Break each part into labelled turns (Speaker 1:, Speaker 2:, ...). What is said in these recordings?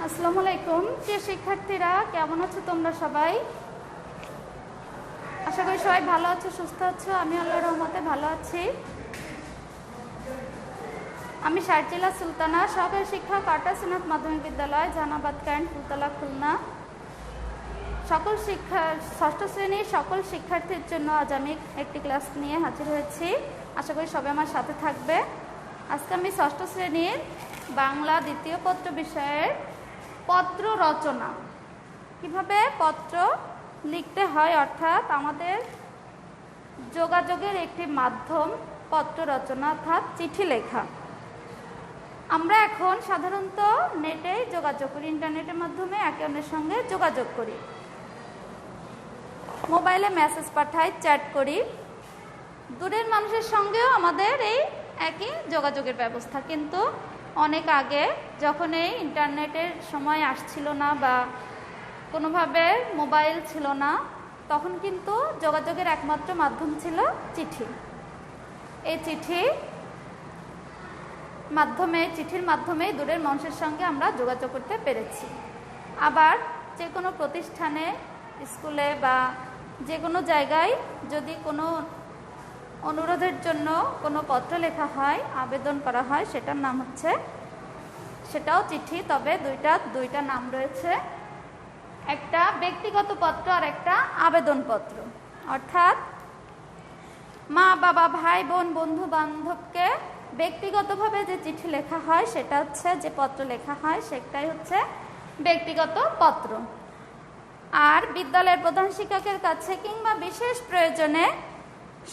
Speaker 1: আসসালামু আলাইকুম প্রিয় শিক্ষার্থীরা, কেমন আছো তোমরা সবাই? আশা করি সবাই ভালো আছো, সুস্থ আছো। আমি আল্লাহর রহমতে ভালো আছি। আমি শারজিলা সুলতানা, সহকারী শিক্ষক, আটা সিনাত মাধ্যমিক বিদ্যালয়, জাহানাবাদ ক্যান্ট, ফুলতলা, খুলনা। ষষ্ঠ শ্রেণীর সকল শিক্ষার্থীর জন্য আজ আমি একটি ক্লাস নিয়ে হাজির হয়েছি। আশা করি সবাই আমার সাথে থাকবে। আজকে আমি ষষ্ঠ শ্রেণীর বাংলা দ্বিতীয় পত্র বিষয়ের পত্র রচনা, কিভাবে পত্র লিখতে হয়, অর্থাৎ আমাদের যোগাযোগের একটি মাধ্যম পত্র রচনা, অর্থাৎ চিঠি লেখা। আমরা এখন সাধারণত নেটে যোগাযোগ করি, ইন্টারনেটের মাধ্যমে একে অন্যের সঙ্গে যোগাযোগ করি, মোবাইলে মেসেজ পাঠাই, চ্যাট করি। দূরের মানুষের সঙ্গেও আমাদের এই একই যোগাযোগের ব্যবস্থা। কিন্তু অনেক আগে, যখন এই ইন্টারনেটের সময় আসছিল না বা কোনোভাবে মোবাইল ছিল না, তখন কিন্তু যোগাযোগের একমাত্র মাধ্যম ছিল চিঠি। এই চিঠির মাধ্যমে দূরের মানুষের সঙ্গে আমরা যোগাযোগ করতে পেরেছি। আবার যে কোনো প্রতিষ্ঠানে, স্কুলে বা যে কোনো জায়গায় যদি কোনো অনুরোধের জন্য কোনো পত্র লেখা হয়, আবেদন করা হয়, সেটাও চিঠি। তবে দুইটা নাম রয়েছে, একটা ব্যক্তিগত পত্র আর একটা আবেদনপত্র। অর্থাৎ মা বাবা, ভাই বোন, বন্ধু বান্ধবকে ব্যক্তিগতভাবে যে চিঠি লেখা হয়, সেটা হচ্ছে, যে পত্র লেখা হয় সেটাই হচ্ছে ব্যক্তিগত পত্র। আর বিদ্যালয়ের প্রধান শিক্ষকের কাছে কিংবা বিশেষ প্রয়োজনে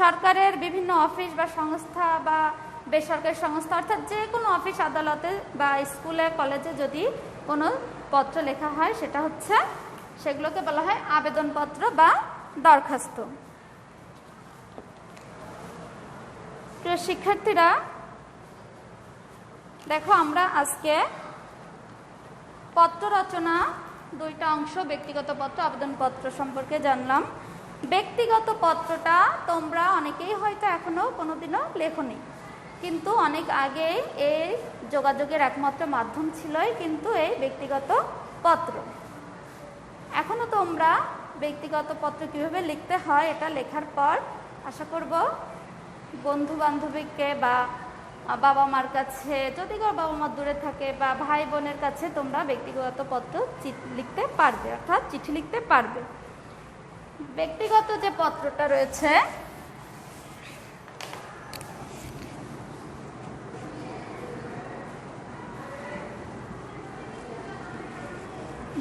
Speaker 1: সরকারের বিভিন্ন অফিস বা সংস্থা বা বেসরকারি সংস্থা, অর্থাৎ যে কোনো অফিস আদালতে বা স্কুলে কলেজে যদি কোনো পত্র লেখা হয়, সেগুলোকে বলা হয় আবেদনপত্র বা দরখাস্ত। প্রিয় শিক্ষার্থীরা, দেখো, আমরা আজকে পত্র রচনা দুইটা অংশ, ব্যক্তিগত পত্র, আবেদনপত্র সম্পর্কে জানলাম। ব্যক্তিগত পত্রটা তোমরা অনেকেই হয়তো এখনো কোনোদিনও লেখনি, কিন্তু অনেক আগে এই যোগাযোগের একমাত্র মাধ্যম ছিলই কিন্তু এই ব্যক্তিগত পত্র। এখনো তোমরা ব্যক্তিগত পত্র কিভাবে লিখতে হয় এটা লেখার পর আশা করব বন্ধু বান্ধবীকে বা বাবা মার কাছে, যদি বাবা মা দূরে থাকে, বা ভাই বোনের কাছে তোমরা ব্যক্তিগত পত্র লিখতে পারবে, অর্থাৎ চিঠি লিখতে পারবে। ব্যক্তিগত যে পত্রটা রয়েছে,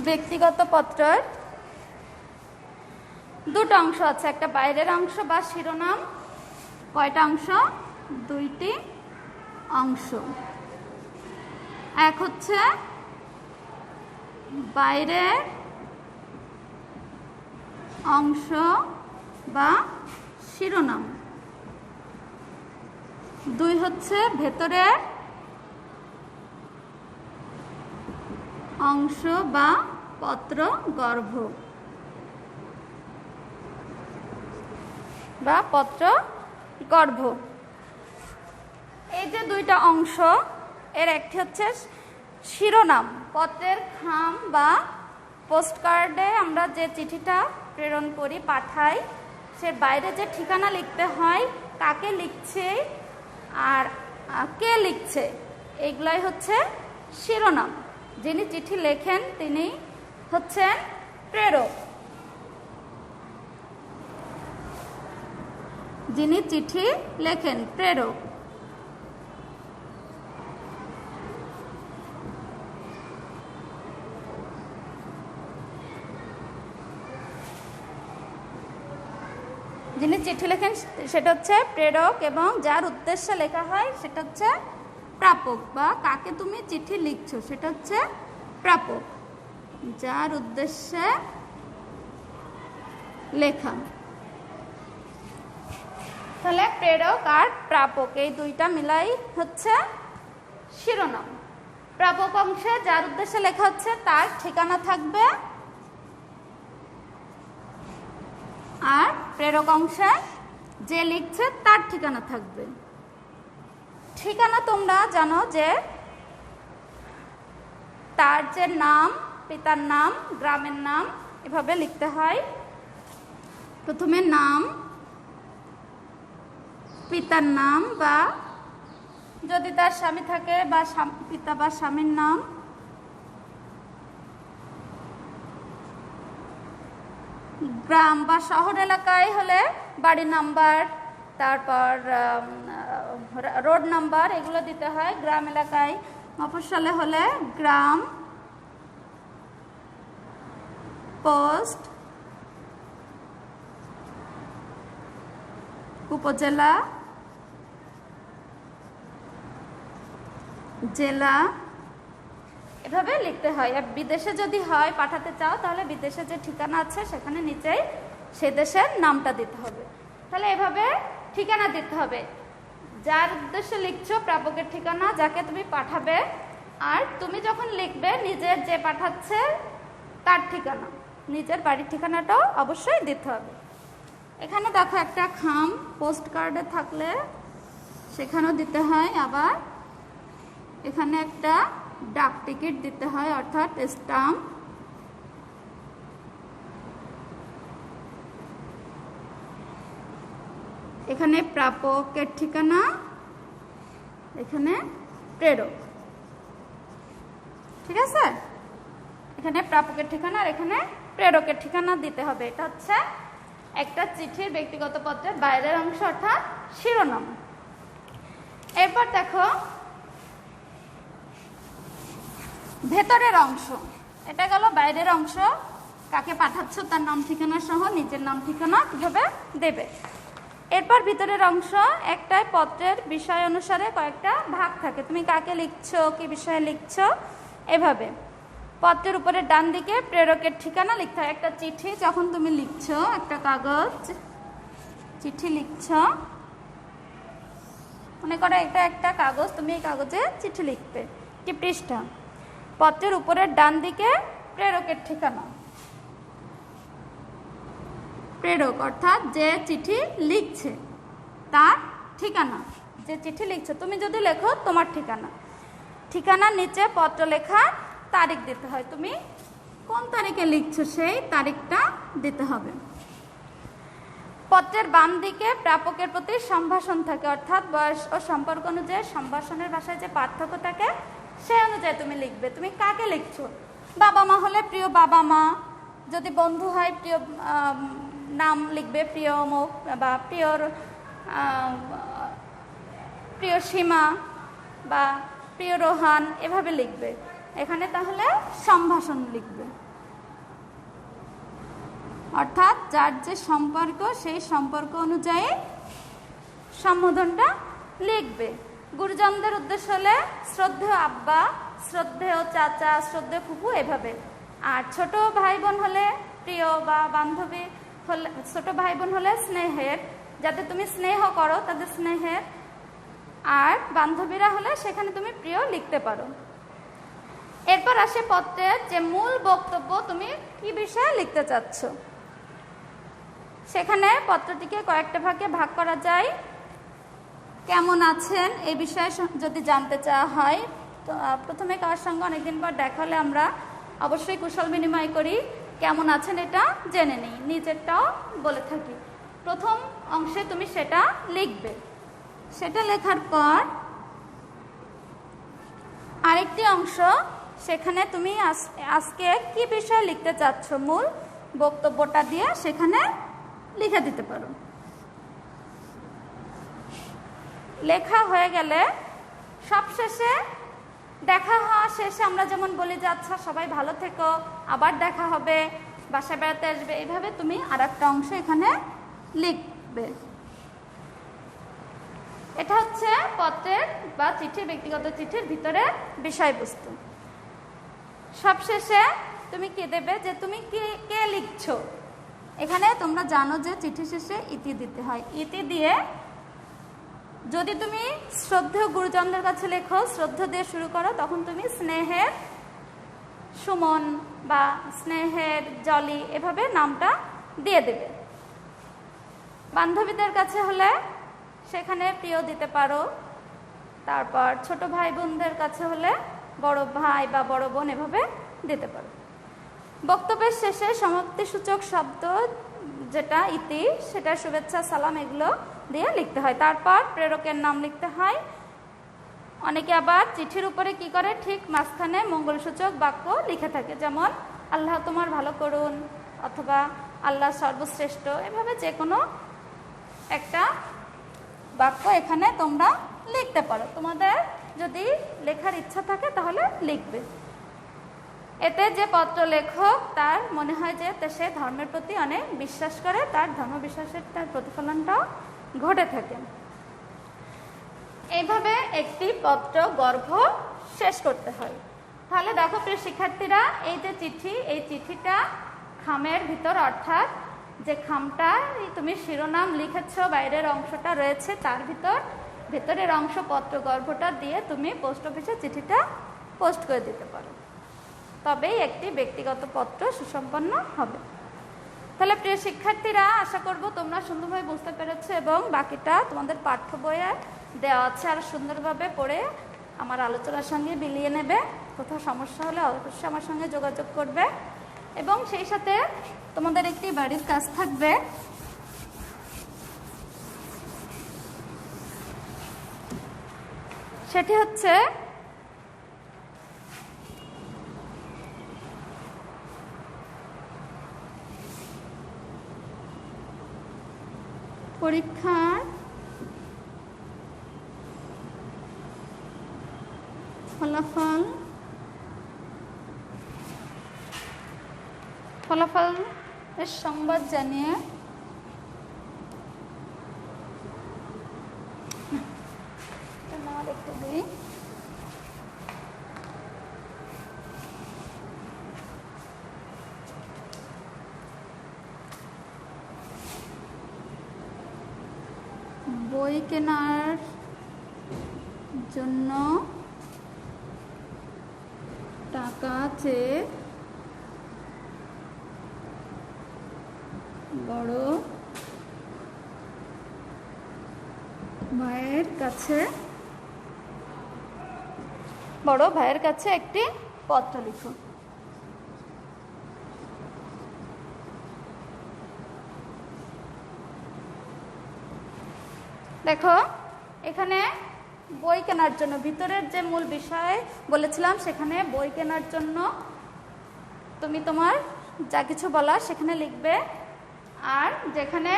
Speaker 1: ব্যক্তিগত পত্রের দুটো অংশ আছে, একটা বাইরের অংশ বা শিরোনাম। কয়টা অংশ? দুইটি অংশ। এক হচ্ছে বাইরের অংশ বা শিরোনাম, দুই হচ্ছে ভেতরের অংশ বা পত্র গর্ভ বা পত্র গর্ভ। এই যে দুইটা অংশ, এর একটি হচ্ছে শিরোনাম। পত্রের খাম বা পোস্টকার্ডে আমরা যে চিঠিটা প্রেরণ করি, পাঠাই, সে বাইরে যে ঠিকানা লিখতে হয়, কাকে লিখছে আর কে লিখছে, এইগুলাই হচ্ছে শিরোনাম। যিনি চিঠি লেখেন তিনি হচ্ছেন প্রেরক। যিনি চিঠি লেখেন, প্রেরক। যিনি চিঠি লেখেন সেটা হচ্ছে প্রেরক, এবং যার উদ্দেশ্যে লেখা হয় সেটা হচ্ছে প্রাপক, বা কাকে তুমি চিঠি লিখছো সেটা হচ্ছে প্রাপক, যার উদ্দেশ্যে লেখা। তাহলে প্রেরক আর প্রাপক, এই দুইটা মিলাই হচ্ছে শিরোনাম। প্রাপক অংশে যার উদ্দেশ্যে লেখা হচ্ছে তার ঠিকানা থাকবে, আর প্রেরক অংশে যে লিখছে তার ঠিকানা থাকবে। ঠিকানা তোমরা জানো যে তার যে নাম, পিতার নাম, গ্রামের নাম এভাবে লিখতে হয়। প্রথমে নাম, পিতার নাম বা যদি তার স্বামী থাকে বা পিতা বা স্বামীর নাম, গ্রাম বা শহর এলাকায় হলে বাড়ি নাম্বার, তারপর রোড নাম্বার এগুলো দিতে হয়। গ্রাম এলাকায় মফস্বলে হলে গ্রাম, পোস্ট, উপজেলা, জেলা এভাবে লিখতে হয়। আর বিদেশে যদি হয় পাঠাতে চাও তাহলে বিদেশে যে ঠিকানা আছে সেখানে নিচেই সে দেশের নামটা দিতে হবে। তাহলে এভাবে ঠিকানা দিতে হবে, যার উদ্দেশ্যে লিখছো প্রাপকের ঠিকানা, যাকে তুমি পাঠাবে, আর তুমি যখন লিখবে নিজের যে পাঠাচ্ছে তার ঠিকানা, নিজের বাড়ির ঠিকানাটাও অবশ্যই দিতে হবে। এখানে দেখো একটা খাম পোস্ট কার্ডে থাকলে সেখানেও দিতে হয়। আবার এখানে একটা ডাক টিকিট দিতে হয়, অর্থাৎ স্টাম্প। এখানে প্রাপকের ঠিকানা, এখানে প্রেরক, ঠিক আছে? এখানে প্রাপকের ঠিকানা আর এখানে প্রেরকের ঠিকানা দিতে হবে। এটা হচ্ছে একটা চিঠির ব্যক্তিগত পত্রের বাইরের অংশ, অর্থাৎ শিরোনাম। এরপর দেখো ভেতরের অংশ। এটা গেল বাইরের অংশ, কাকে পাঠাচ্ছ তার নাম ঠিকানা সহ নিজের নাম ঠিকানা কিভাবে দেবে। এরপর ভিতরের অংশ, একটাই পত্রের বিষয় অনুসারে কয়েকটা ভাগ থাকে, তুমি কাকে লিখছো, কি বিষয়ে লিখছো, এভাবে। পত্রের উপরে ডান দিকে প্রেরকের ঠিকানা লিখতে হয়। একটা চিঠি যখন তুমি লিখছো, একটা কাগজ চিঠি লিখছো, মনে করো এটা একটা কাগজ, তুমি এই কাগজে চিঠি লিখবে, কি পৃষ্ঠা, পত্রের উপরের ডান দিকে প্রেরকের ঠিকানা, প্রেরক অর্থাৎ যে চিঠি লিখছে তার ঠিকানা, যে চিঠি লিখছে তুমি যদি লেখো তোমার ঠিকানা, ঠিকানার নিচে পত্র লেখা তারিখ দিতে হয়, তুমি কোন তারিখে লিখছো সেই তারিখটা দিতে হবে। পত্রের বাম দিকে প্রাপকের প্রতি সম্ভাষণ থাকে, অর্থাৎ বয়স ও সম্পর্ক অনুযায়ী সম্ভাষণের ভাষায় যে পার্থক্য থাকে সেই অনুযায়ী তুমি লিখবে, তুমি কাকে লিখছো। বাবা মা হলে প্রিয় বাবা মা, যদি বন্ধু হয় প্রিয় নাম লিখবে, প্রিয় অমুক বা প্রিয় সীমা বা প্রিয় রোহান, এভাবে লিখবে। এখানে তাহলে সম্ভাষণ লিখবে, অর্থাৎ যার যে সম্পর্ক সেই সম্পর্ক অনুযায়ী সম্বোধনটা লিখবে। গুরুজনদের উদ্দেশ্য হলে শ্রদ্ধেয় আব্বা, শ্রদ্ধেয় চাচা, শ্রদ্ধেয় ফুফু, এভাবে। আর ছোট ভাই বোন হলে প্রিয় বা বান্ধবী হলে, ছোট ভাই বোন হলে স্নেহের, যাতে তুমি স্নেহ করো তাদের স্নেহের, আর বান্ধবীরা হলে সেখানে তুমি প্রিয় লিখতে পারো। এরপর আসে পত্রের যে মূল বক্তব্য, তুমি কি বিষয়ে লিখতে চাচ্ছ। সেখানে পত্রটিকে কয়েকটা ভাগে ভাগ করা যায়। কেমন আছেন এই বিষয়ে যদি জানতে চাওয়া হয়, তো প্রথমে কার সঙ্গে অনেকদিন পর দেখা হলে আমরা অবশ্যই কুশল বিনিময় করি, কেমন আছেন এটা জেনে নিই, নিজেরটাও বলে থাকি। প্রথম অংশে তুমি সেটা লিখবে, সেটা লেখার পর আরেকটি অংশ, সেখানে তুমি আজকে কি বিষয়ে লিখতে চাচ্ছ মূল বক্তব্যটা দিয়ে সেখানে লিখে দিতে পারো। লেখা হয়ে গেলে সবশেষে দেখা হওয়া শেষে আমরা যেমন বলি যে আচ্ছা সবাই ভালো থেকো, আবার দেখা হবে, বাসায় বেড়াতে আসবে, এইভাবে তুমি আর একটা অংশ এখানে লিখবে। এটা হচ্ছে পত্রের বা চিঠির, ব্যক্তিগত চিঠির ভিতরে বিষয়বস্তু। সবশেষে তুমি কি দেবে, যে তুমি কে লিখছো। এখানে তোমরা জানো যে চিঠি শেষে ইতি দিতে হয়। ইতি দিয়ে যদি তুমি শ্রদ্ধেয় গুরুজনদের কাছে লেখো, শ্রদ্ধা দিয়ে শুরু করো, তখন তুমি স্নেহের সুমন বা স্নেহের জলি এভাবে নামটা দিয়ে দেবে। বান্ধবীদের কাছে হলে সেখানে প্রিয় দিতে পারো, তারপর ছোট ভাই বোনদের কাছে হলে বড় ভাই বা বড় বোন এভাবে দিতে পারো। বক্তব্যের শেষে সমাপ্তিসূচক শব্দ যেটা ইতি, সেটা শুভেচ্ছা, সালাম এগুলো দিয়ে লিখতে হয়। তারপর প্রেরকের নাম লিখতে হয়। অনেকে আবার চিঠির উপরে কি করে, ঠিক মাঝখানে মঙ্গলসূচক বাক্য লিখে থাকে, যেমন আল্লাহ তোমার ভালো করুন অথবা আল্লাহ সর্বশ্রেষ্ঠ, এভাবে যে কোনো একটা বাক্য এখানে তোমরা লিখতে পারো। তোমাদের যদি লেখার ইচ্ছা থাকে তাহলে লিখবে। এতে যে পত্র লেখক তার মনে হয় যে সে ধর্মের প্রতি অনেক বিশ্বাস করে, তার ধর্মবিশ্বাসের তার প্রতিফলনটাও ঘটে থাকে। এইভাবে একটি পত্র গর্ভ শেষ করতে হয়। তাহলে দেখো প্রিয় শিক্ষার্থীরা, এই যে চিঠি, এই চিঠিটা খামের ভিতর, অর্থাৎ যে খামটা তুমি শিরোনাম লিখেছ, বাইরের অংশটা রয়েছে, তার ভেতরের অংশ পত্র গর্ভটা দিয়ে তুমি পোস্ট অফিসে চিঠিটা পোস্ট করে দিতে পারো, তবেই একটি ব্যক্তিগত পত্র সুসম্পন্ন হবে। তাহলে প্রিয় শিক্ষার্থীরা, আশা করব তোমরা সুন্দরভাবে বুঝতে পেরেছো এবং বাকিটা তোমাদের পাঠ্য বইয়ে দেওয়া আছে, আর সুন্দরভাবে পড়ে আমার আলোচনার সঙ্গে মিলিয়ে নেবে। কোথাও সমস্যা হলে অবশ্যই আমার সঙ্গে যোগাযোগ করবে। এবং সেই সাথে তোমাদের একটি বাড়ির কাজ থাকবে, সেটি হচ্ছে পরীক্ষার ফলাফল এর সংবাদ জানিয়ে একটু দিই। বই কেনার জন্য টাকা চেয়ে বড় ভাইয়ের কাছে একটি পত্র লিখুন। দেখো এখানে বই কেনার জন্য, ভিতরের যে মূল বিষয় বলেছিলাম, সেখানে বই কেনার জন্য তুমি তোমার যা কিছু বলার সেখানে লিখবে, আর যেখানে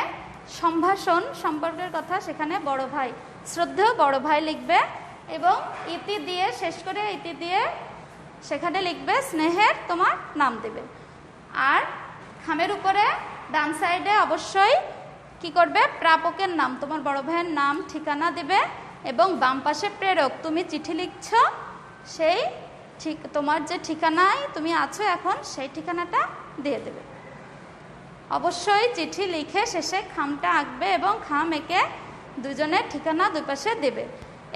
Speaker 1: সম্ভাষণ সম্পর্কের কথা সেখানে বড় ভাই, শ্রদ্ধেয় বড় ভাই লিখবে, এবং ইতি দিয়ে শেষ করে, ইতি দিয়ে সেখানে লিখবে স্নেহের তোমার নাম দেবে। আর খামের উপরে ডান সাইডে অবশ্যই কি করবে, প্রাপকের নাম, তোমার বড় ভাইয়ের নাম, ঠিকানা দেবে, এবং বাম পাশে প্রেরক, তুমি চিঠি লিখছ সেই তোমার যে ঠিকানায় তুমি আছো এখন, সেই ঠিকানাটা দিয়ে দেবে। অবশ্যই চিঠি লিখে শেষে খামটা আঁকবে এবং খাম এঁকে দুজনের ঠিকানা দুই পাশে দেবে,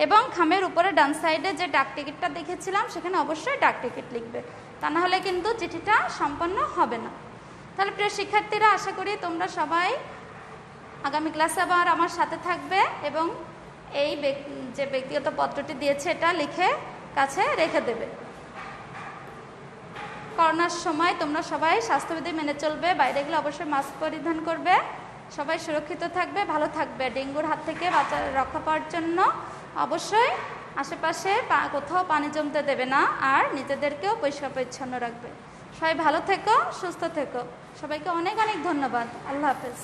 Speaker 1: এবং খামের উপরে ডান সাইডে যে ডাক টিকিটটা দেখেছিলাম সেখানে অবশ্যই ডাক টিকিট লিখবে, তা না হলে কিন্তু চিঠিটা সম্পন্ন হবে না। তাহলে প্রিয় শিক্ষার্থীরা, আশা করি তোমরা সবাই আগামী ক্লাসে আবার আমার সাথে থাকবে এবং এই যে ব্যক্তিগত পত্রটি দিয়েছে এটা লিখে কাছে রেখে দেবে। করোনার সময় তোমরা সবাই স্বাস্থ্যবিধি মেনে চলবে, বাইরে গেলে অবশ্যই মাস্ক পরিধান করবে, সবাই সুরক্ষিত থাকবে, ভালো থাকবে। ডেঙ্গুর হাত থেকে রক্ষা পাওয়ার জন্য অবশ্যই আশেপাশে কোথাও পানি জমতে দেবে না, আর নিজেদেরকেও পরিষ্কার পরিচ্ছন্ন রাখবে। সবাই ভালো থেকো, সুস্থ থেকো। সবাইকে অনেক অনেক ধন্যবাদ। আল্লাহ হাফেজ।